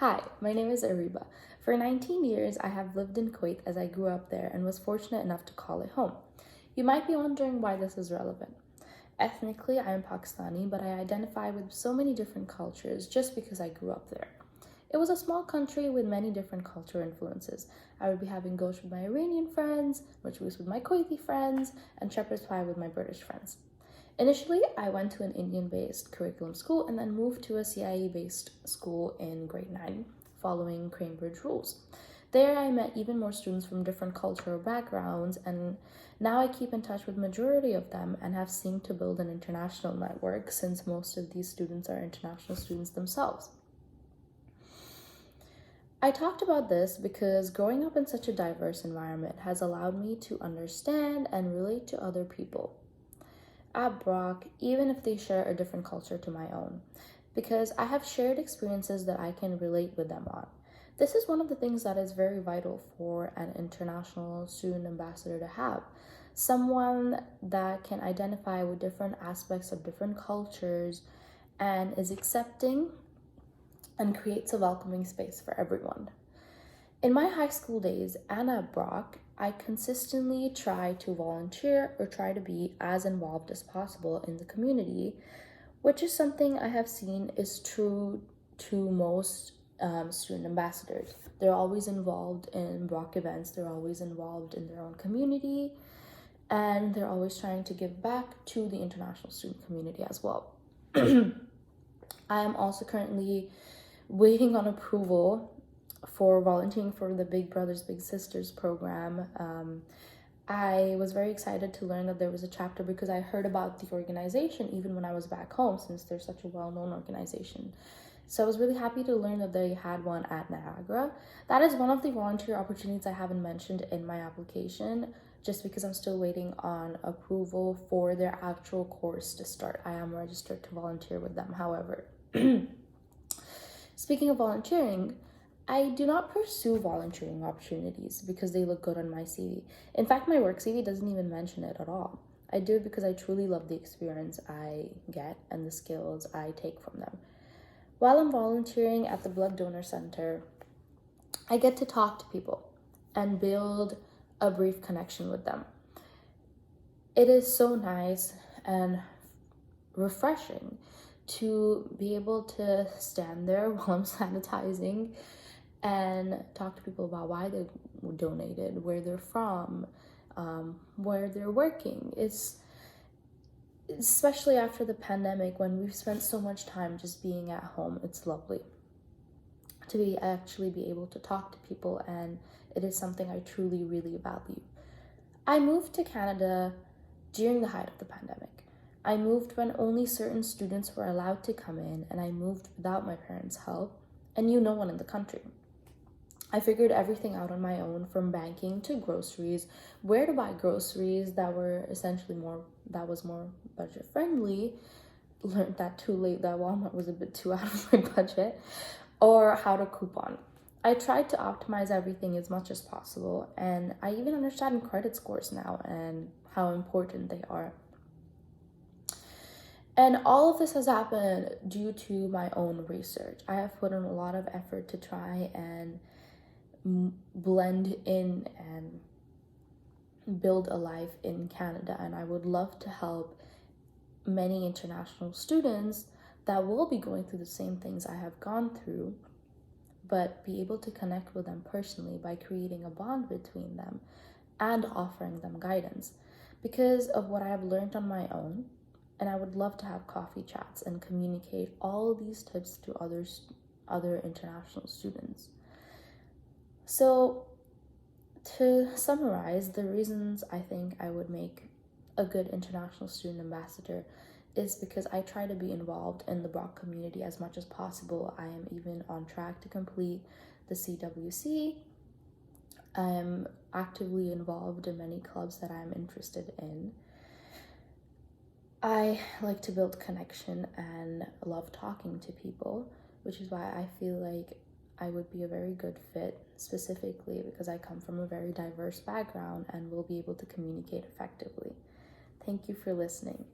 Hi, my name is Ariba. For 19 years, I have lived in Kuwait as I grew up there and was fortunate enough to call it home. You might be wondering why this is relevant. Ethnically, I am Pakistani, but I identify with so many different cultures just because I grew up there. It was a small country with many different cultural influences. I would be having ghosh with my Iranian friends, marjoos with my Kuwaiti friends, and shepherd's pie with my British friends. Initially, I went to an Indian-based curriculum school and then moved to a CIE-based school in grade 9, following Cambridge rules. There, I met even more students from different cultural backgrounds, and now I keep in touch with majority of them and have seemed to build an international network since most of these students are international students themselves. I talked about this because growing up in such a diverse environment has allowed me to understand and relate to other people at Brock, even if they share a different culture to my own, because I have shared experiences that I can relate with them on. This is one of the things that is very vital for an international student ambassador to have. Someone that can identify with different aspects of different cultures and is accepting and creates a welcoming space for everyone. In my high school days and at Brock, I consistently try to volunteer or try to be as involved as possible in the community, which is something I have seen is true to most student ambassadors. They're always involved in Brock events, they're always involved in their own community, and they're always trying to give back to the international student community as well. I am also currently waiting on approval for volunteering for the Big Brothers Big Sisters program. I was very excited to learn that there was a chapter because I heard about the organization even when I was back home, since they're such a well-known organization. So I was really happy to learn that they had one at Niagara. That is one of the volunteer opportunities I haven't mentioned in my application, just because I'm still waiting on approval for their actual course to start. I am registered to volunteer with them, however. Speaking of volunteering, I do not pursue volunteering opportunities because they look good on my CV. In fact, my work CV doesn't even mention it at all. I do it because I truly love the experience I get and the skills I take from them. While I'm volunteering at the Blood Donor Center, I get to talk to people and build a brief connection with them. It is so nice and refreshing to be able to stand there while I'm sanitizing and talk to people about why they donated, where they're from, where they're working. It's especially after the pandemic when we've spent so much time just being at home. It's lovely to be able to talk to people, and it is something I truly really value. I moved to Canada during the height of the pandemic. I moved when only certain students were allowed to come in, and I moved without my parents' help and knew no one in the country. I figured everything out on my own, from banking to groceries, where to buy groceries that were essentially more budget friendly. Learned that too late that Walmart was a bit too out of my budget, or how to coupon. I tried to optimize everything as much as possible, and I even understand credit scores now and how important they are. And all of this has happened due to my own research. I have put in a lot of effort to try and blend in and build a life in Canada, and I would love to help many international students that will be going through the same things I have gone through, but be able to connect with them personally by creating a bond between them and offering them guidance because of what I have learned on my own. And I would love to have coffee chats and communicate all these tips to other international students. So, to summarize, the reasons I think I would make a good international student ambassador is because I try to be involved in the Brock community as much as possible. I am even on track to complete the CWC. I am actively involved in many clubs that I'm interested in. I like to build connection and love talking to people, which is why I feel like I would be a very good fit, specifically because I come from a very diverse background and will be able to communicate effectively. Thank you for listening.